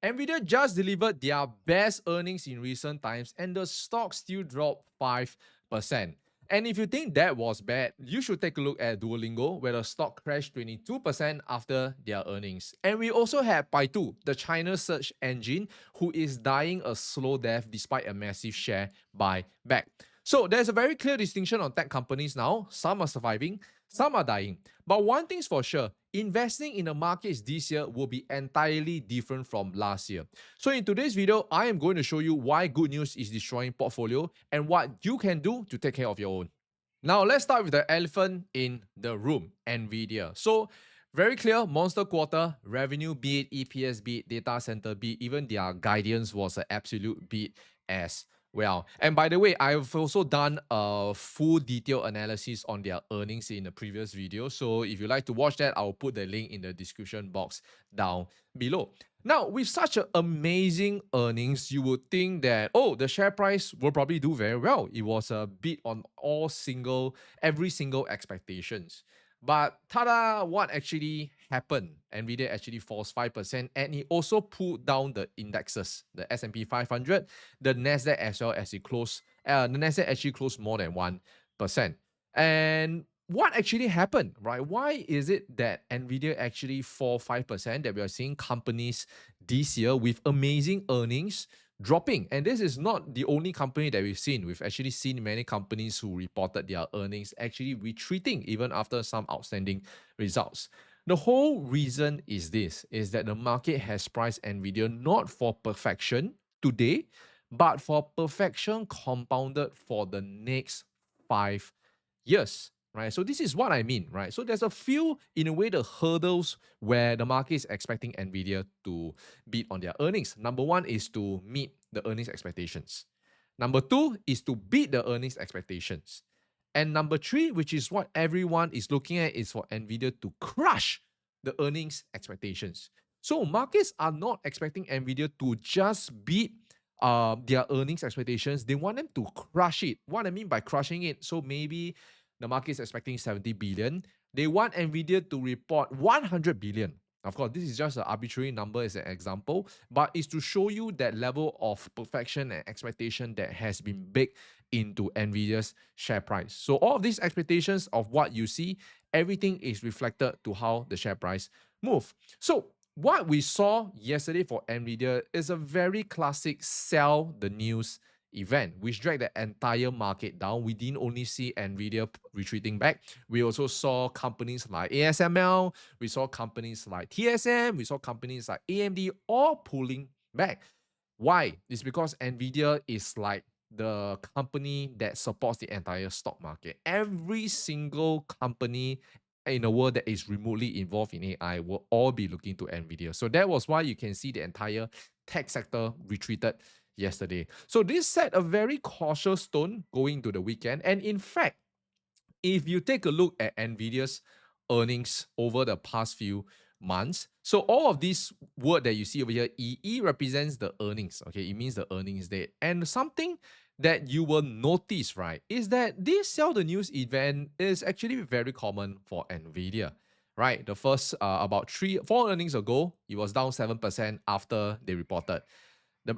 Nvidia just delivered their best earnings in recent times and the stock still dropped 5%. And if you think that was bad, you should take a look at Duolingo, where the stock crashed 22% after their earnings. And we also have Baidu, the China search engine, who is dying a slow death despite a massive share buyback. So there's a very clear distinction on tech companies now. Some are surviving, some are dying. But one thing's for sure, investing in the markets this year will be entirely different from last year. So in today's video, I am going to show you why good news is destroying portfolio and what you can do to take care of your own. Now let's start with the elephant in the room, Nvidia. So very clear, monster quarter, revenue beat, EPS beat, data center beat, even their guidance was an absolute beat as well. And by the way, I've also done a full detailed analysis on their earnings in the previous video. So if you'd like to watch that, I'll put the link in the description box down below. Now, with such an amazing earnings, you would think that, oh, the share price will probably do very well. It was a beat on every single expectations. But tada, what actually happened? Nvidia actually falls 5%, and it also pulled down the indexes, the S&P 500, the Nasdaq as well as it closed. The Nasdaq actually closed more than 1%. And what actually happened, right? Why is it that Nvidia actually fall 5%? That we are seeing companies this year with amazing earnings dropping. And this is not the only company that we've seen. We've actually seen many companies who reported their earnings actually retreating even after some outstanding results. The whole reason is this, is that the market has priced Nvidia not for perfection today, but for perfection compounded for the next 5 years. Right, so this is what I mean, right? So there's a few, in a way, the hurdles where the market is expecting Nvidia to beat on their earnings. Number one is to meet the earnings expectations. Number two is to beat the earnings expectations. And number three, which is what everyone is looking at, is for Nvidia to crush the earnings expectations. So markets are not expecting Nvidia to just beat their earnings expectations. They want them to crush it. What I mean by crushing it, so maybe the market is expecting 70 billion. They want Nvidia to report 100 billion. Of course, this is just an arbitrary number as an example, but it's to show you that level of perfection and expectation that has been baked into Nvidia's share price. So all of these expectations of what you see, everything is reflected to how the share price move. So what we saw yesterday for Nvidia is a very classic sell the news event, which dragged the entire market down. We didn't only see Nvidia retreating back. We also saw companies like ASML, we saw companies like TSM, we saw companies like AMD all pulling back. Why? It's because Nvidia is like the company that supports the entire stock market. Every single company in the world that is remotely involved in AI will all be looking to Nvidia. So that was why you can see the entire tech sector retreated yesterday. So this set a very cautious tone going into the weekend. And in fact, if you take a look at Nvidia's earnings over the past few months, so all of these word that you see over here, EE represents the earnings. Okay, it means the earnings date. And something that you will notice, right, is that this sell the news event is actually very common for Nvidia. Right, the first about 4 earnings ago, it was down 7% after they reported.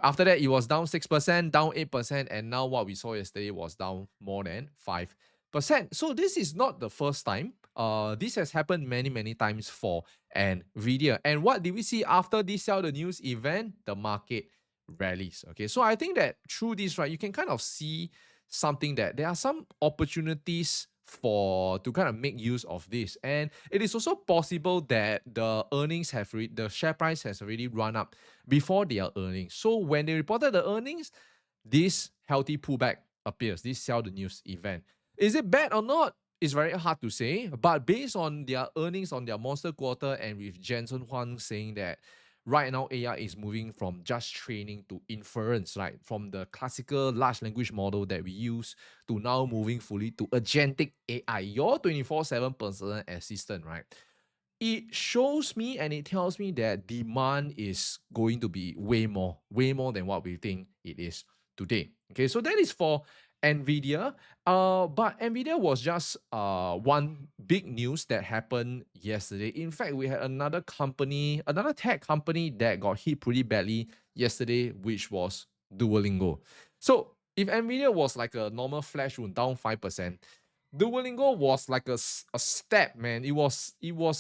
After that, it was down 6%, down 8%, and now what we saw yesterday was down more than 5%. So this is not the first time. This has happened many, many times for Nvidia. And what did we see after this sell the news event? The market rallies. Okay, so I think that through this, right, you can kind of see something that there are some opportunities to kind of make use of this, and it is also possible that the earnings the share price has already run up before their earnings. So when they reported the earnings, this healthy pullback appears, this sell the news event. Is it bad or not? It's very hard to say, but based on their earnings on their monster quarter, and with Jensen Huang saying that right now AI is moving from just training to inference, right? From the classical large language model that we use to now moving fully to agentic AI, your 24/7 personal assistant, right? It shows me and it tells me that demand is going to be way more than what we think it is today. Okay, so that is for Nvidia. But Nvidia was just one big news that happened yesterday. In fact, we had another company, another tech company that got hit pretty badly yesterday, which was Duolingo. So if Nvidia was like a normal flash wound down 5%, Duolingo was like a step, man. It was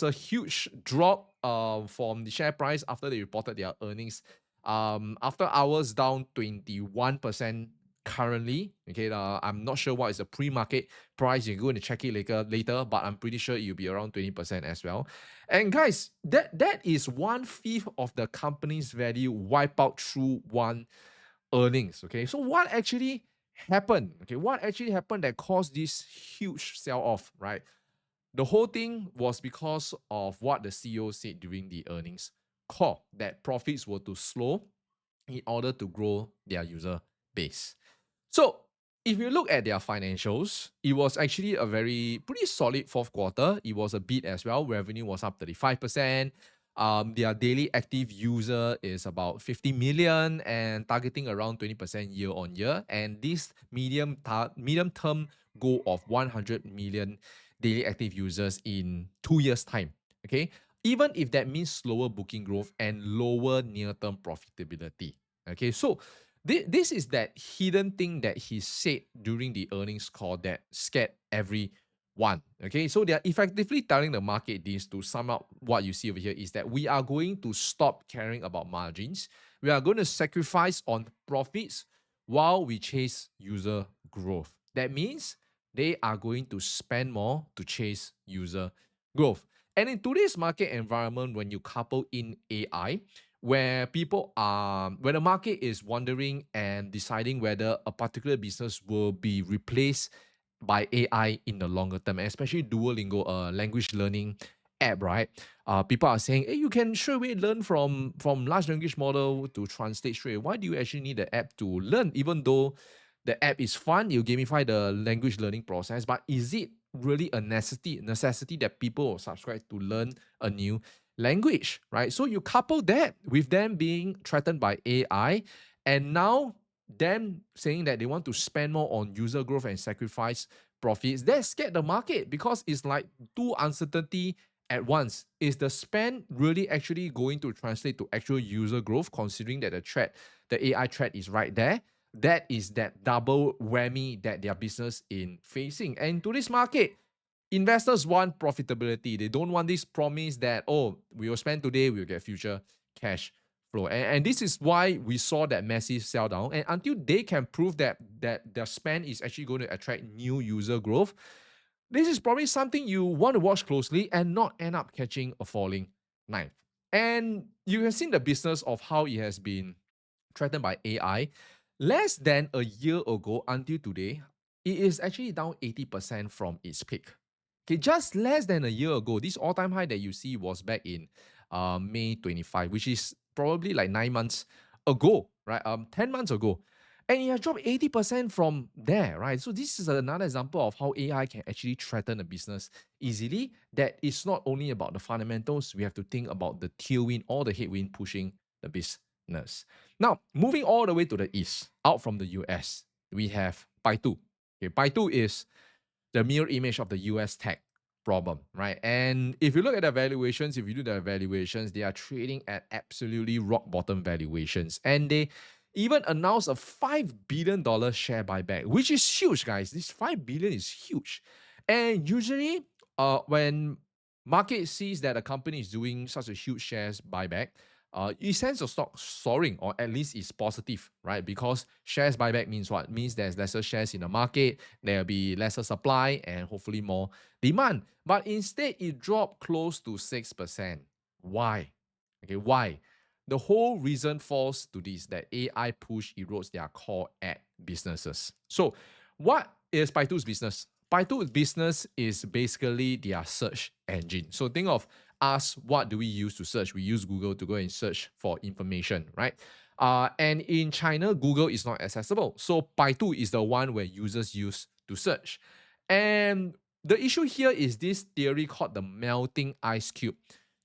a huge drop from the share price after they reported their earnings. After hours down 21% currently. Okay, I'm not sure what is the pre-market price. You're going to check it later, but I'm pretty sure it'll be around 20% as well. And guys, that is 1/5 of the company's value wipe out through one earnings. Okay, so what actually happened? Okay, what actually happened that caused this huge sell-off, right? The whole thing was because of what the CEO said during the earnings call, that profits were to slow in order to grow their user base. So if you look at their financials, it was actually a pretty solid fourth quarter. It was a beat as well. Revenue was up 35%. Their daily active user is about 50 million and targeting around 20% year on year. And this medium term goal of 100 million daily active users in 2 years' time. Okay. Even if that means slower booking growth and lower near-term profitability. Okay. So this is that hidden thing that he said during the earnings call that scared everyone. Okay, so they are effectively telling the market this. To sum up what you see over here is that we are going to stop caring about margins. We are going to sacrifice on profits while we chase user growth. That means they are going to spend more to chase user growth. And in today's market environment, when you couple in AI, where when the market is wondering and deciding whether a particular business will be replaced by AI in the longer term, especially Duolingo, a language learning app, right? People are saying, hey, you can straight away learn from large language model to translate straight away. Why do you actually need the app to learn? Even though the app is fun, you gamify the language learning process, but is it really a necessity that people will subscribe to learn a new language, right? So you couple that with them being threatened by AI, and now them saying that they want to spend more on user growth and sacrifice profits, that scared the market because it's like two uncertainty at once. Is the spend really actually going to translate to actual user growth, considering that the AI threat is right there? That is that double whammy that their business in facing. And in today's market, investors want profitability. They don't want this promise that, oh, we will spend today, we'll get future cash flow. And this is why we saw that massive sell down. And until they can prove that their spend is actually going to attract new user growth, this is probably something you want to watch closely and not end up catching a falling knife. And you can see the business of how it has been threatened by AI. Less than a year ago until today, it is actually down 80% from its peak. Okay, just less than a year ago, this all-time high that you see was back in May 25, which is probably like 9 months ago, right? 10 months ago. And it has dropped 80% from there, right? So this is another example of how AI can actually threaten a business easily. That it's not only about the fundamentals, we have to think about the tailwind or the headwind pushing the business. Now, moving all the way to the east, out from the US, we have Baidu. Okay, Baidu is the mirror image of the US tech problem, right? And if you look at the valuations, if you do the evaluations, they are trading at absolutely rock bottom valuations. And they even announced a $5 billion share buyback, which is huge, guys. This $5 billion is huge. And usually, when market sees that a company is doing such a huge shares buyback, it sends the stock soaring, or at least it's positive, right? Because shares buyback means what? Means there's lesser shares in the market, there'll be lesser supply, and hopefully more demand. But instead, it dropped close to 6%. Why? Okay, why? The whole reason falls to this, that AI push erodes their core ad businesses. So, what is Baidu's business? Baidu's business is basically their search engine. So think of us, what do we use to search? We use Google to go and search for information, right? And in China, Google is not accessible. So Baidu is the one where users use to search. And the issue here is this theory called the melting ice cube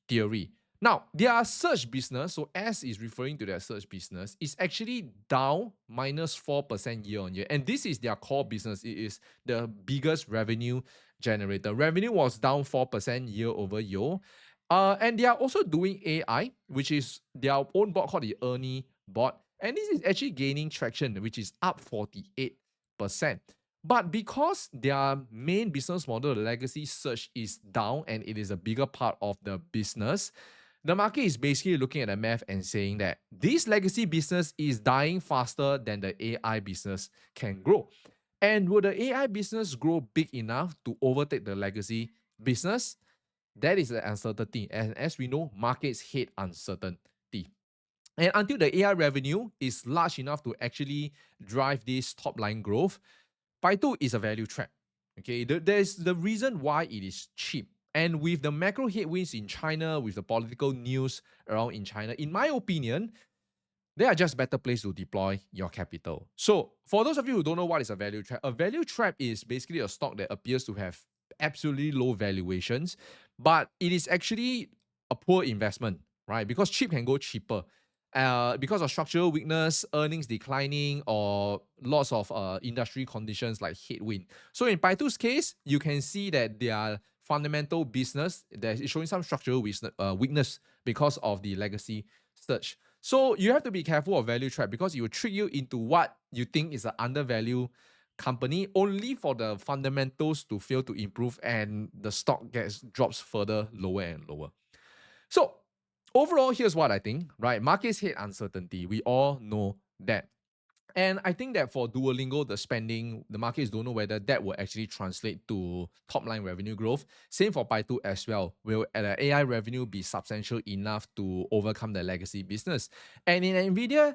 theory. Now, their search business, so S is referring to their search business, is actually down -4% year on year. And this is their core business. It is the biggest revenue generator. Revenue was down 4% year over year. And they are also doing AI, which is their own bot called the Ernie bot. And this is actually gaining traction, which is up 48%. But because their main business model, the legacy search, is down and it is a bigger part of the business, the market is basically looking at the math and saying that this legacy business is dying faster than the AI business can grow. And will the AI business grow big enough to overtake the legacy business? That is the uncertainty. And as we know, markets hate uncertainty. And until the AI revenue is large enough to actually drive this top line growth, Baidu is a value trap. Okay, there's the reason why it is cheap. And with the macro headwinds in China, with the political news around in China, in my opinion, they are just better place to deploy your capital. So for those of you who don't know what is a value trap is basically a stock that appears to have absolutely low valuations, but it is actually a poor investment, right? Because cheap can go cheaper. Because of structural weakness, earnings declining, or lots of industry conditions like headwind. So in Baidu's case, you can see that their fundamental business that is showing some structural weakness because of the legacy search. So you have to be careful of value trap because it will trick you into what you think is an undervalued company only for the fundamentals to fail to improve and the stock drops further lower and lower. So overall, here's what I think, right? Markets hate uncertainty. We all know that. And I think that for Duolingo, the spending, the markets don't know whether that will actually translate to top line revenue growth. Same for Baidu as well. Will the AI revenue be substantial enough to overcome the legacy business? And in Nvidia,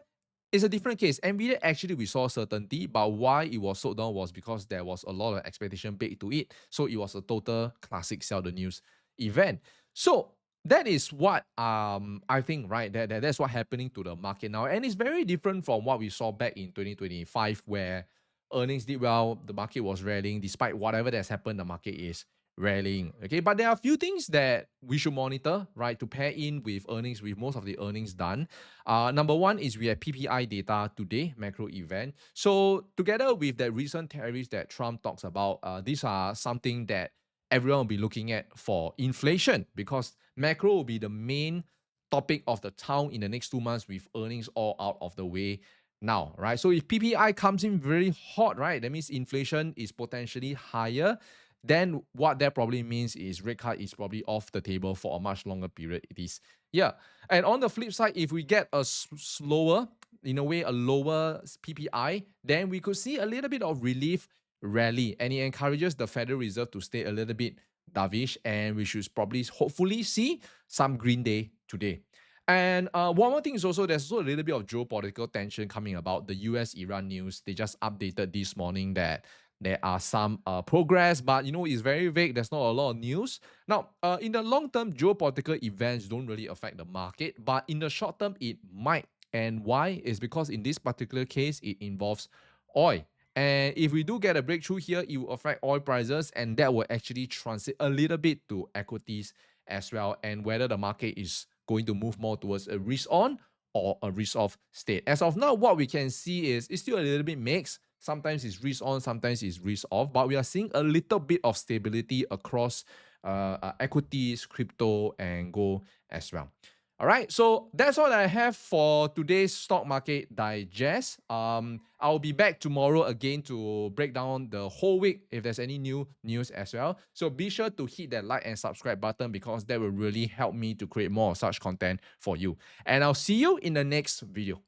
it's a different case. Nvidia actually we saw certainty, but why it was sold down was because there was a lot of expectation baked to it. So it was a total classic sell the news event. So that is what I think, right? That's what happening to the market now. And it's very different from what we saw back in 2025, where earnings did well, the market was rallying. Despite whatever that's happened, the market is rallying. Okay, but there are a few things that we should monitor, right? To pair in with earnings, with most of the earnings done. Number one is we have PPI data today, macro event. So together with the recent tariffs that Trump talks about, these are something that everyone will be looking at for inflation, because macro will be the main topic of the town in the next 2 months with earnings all out of the way now, right? So if PPI comes in very hot, right, that means inflation is potentially higher. Then what that probably means is rate cut is probably off the table for a much longer period. It is, yeah. And on the flip side, if we get a slower, in a way, a lower PPI, then we could see a little bit of relief rally, and it encourages the Federal Reserve to stay a little bit dovish, and we should probably hopefully see some green day today. And one more thing is also there's also a little bit of geopolitical tension coming about. The US-Iran news, they just updated this morning that there are some progress, but it's very vague. There's not a lot of news. Now, in the long term, geopolitical events don't really affect the market, but in the short term, it might. And why? Is because in this particular case, it involves oil. And if we do get a breakthrough here, it will affect oil prices, and that will actually translate a little bit to equities as well, and whether the market is going to move more towards a risk on or a risk off state. As of now, what we can see is it's still a little bit mixed. Sometimes it's risk on, sometimes it's risk off, but we are seeing a little bit of stability across equities, crypto, and gold as well. All right, so that's all I have for today's stock market digest. I'll be back tomorrow again to break down the whole week if there's any new news as well. So be sure to hit that like and subscribe button, because that will really help me to create more of such content for you. And I'll see you in the next video.